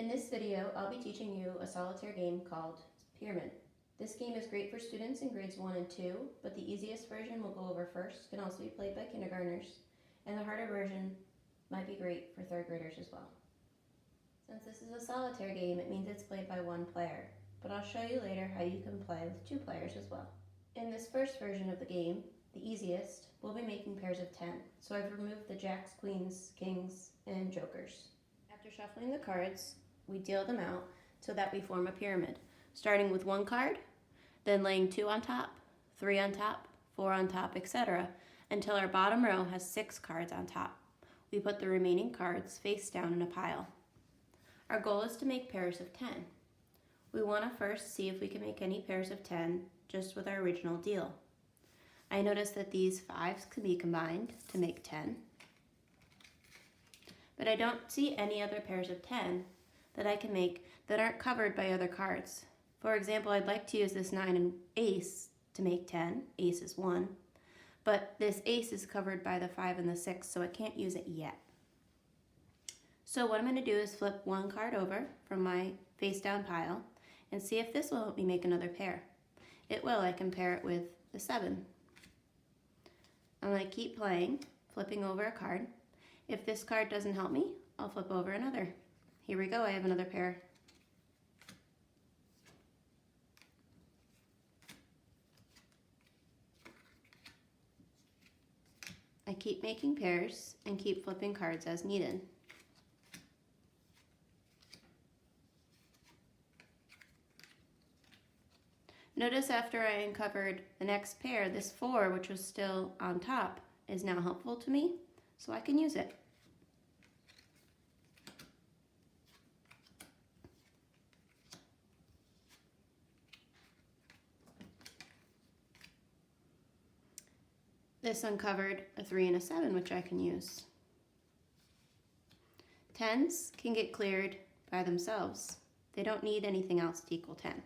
In this video, I'll be teaching you a solitaire game called Pyramid. This game is great for students in grades 1 and 2, but the easiest version we'll go over first can also be played by kindergartners, and the harder version might be great for 3rd graders as well. Since this is a solitaire game, it means it's played by one player, but I'll show you later how you can play with 2 players as well. In this first version of the game, the easiest, we'll be making pairs of 10, so I've removed the jacks, queens, kings, and jokers. After shuffling the cards, we deal them out so that we form a pyramid, starting with 1 card, then laying 2 on top, 3 on top, 4 on top, etc., until our bottom row has 6 cards on top. We put the remaining cards face down in a pile. Our goal is to make pairs of 10. We want to first see if we can make any pairs of 10 just with our original deal. I noticed that these 5s can be combined to make 10, but I don't see any other pairs of 10 that I can make that aren't covered by other cards. For example, I'd like to use this 9 and ace to make 10. Ace is 1, but this ace is covered by the 5 and the 6, so I can't use it yet. So what I'm going to do is flip 1 card over from my face down pile and see if this will help me make another pair. It will. I can pair it with the 7. I'm going to keep playing, flipping over a card. If this card doesn't help me, I'll flip over another. Here we go, I have another pair. I keep making pairs and keep flipping cards as needed. Notice after I uncovered the next pair, this 4, which was still on top, is now helpful to me, so I can use it. This uncovered a 3 and a 7, which I can use. 10s can get cleared by themselves. They don't need anything else to equal 10.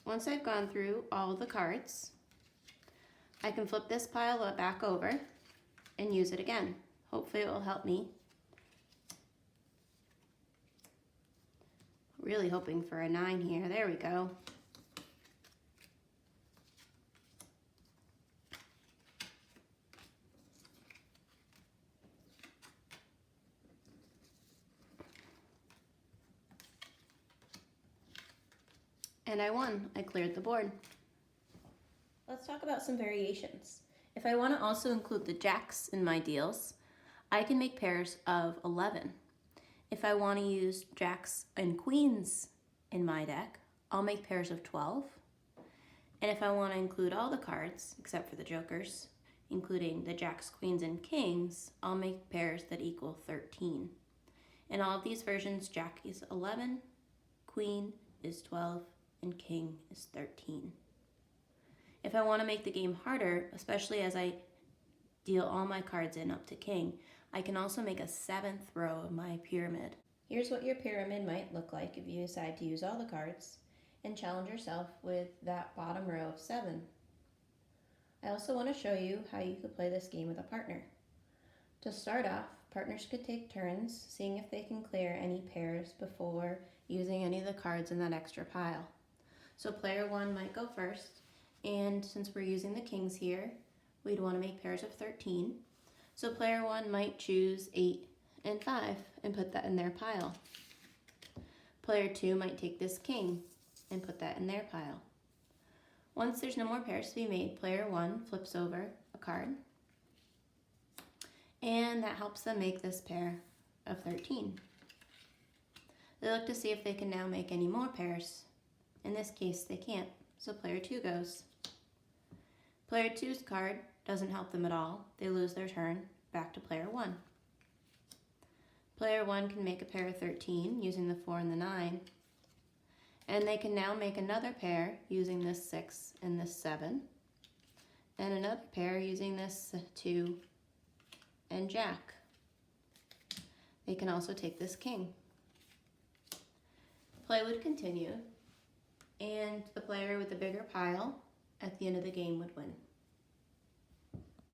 Once I've gone through all the cards, I can flip this pile back over and use it again. Hopefully it will help me. Really hoping for a 9 here. There we go. And I won. I cleared the board. Let's talk about some variations. If I want to also include the jacks in my deals, I can make pairs of 11. If I want to use jacks and queens in my deck, I'll make pairs of 12. And if I want to include all the cards, except for the jokers, including the jacks, queens, and kings, I'll make pairs that equal 13. In all of these versions, jack is 11, queen is 12, and king is 13. If I want to make the game harder, especially as I deal all my cards in up to king, I can also make a 7th row of my pyramid. Here's what your pyramid might look like if you decide to use all the cards and challenge yourself with that bottom row of 7. I also want to show you how you could play this game with a partner. To start off, partners could take turns seeing if they can clear any pairs before using any of the cards in that extra pile. So player 1 might go first, and since we're using the kings here, we'd want to make pairs of 13. So player 1 might choose 8 and 5 and put that in their pile. Player 2 might take this king and put that in their pile. Once there's no more pairs to be made, player 1 flips over a card, and that helps them make this pair of 13. They look to see if they can now make any more pairs. In this case, they can't, so player 2 goes. Player 2's card doesn't help them at all. They lose their turn, back to player 1. Player 1 can make a pair of 13 using the 4 and the 9, and they can now make another pair using this 6 and this 7, and another pair using this 2 and jack. They can also take this king. Play would continue, and the player with the bigger pile at the end of the game would win.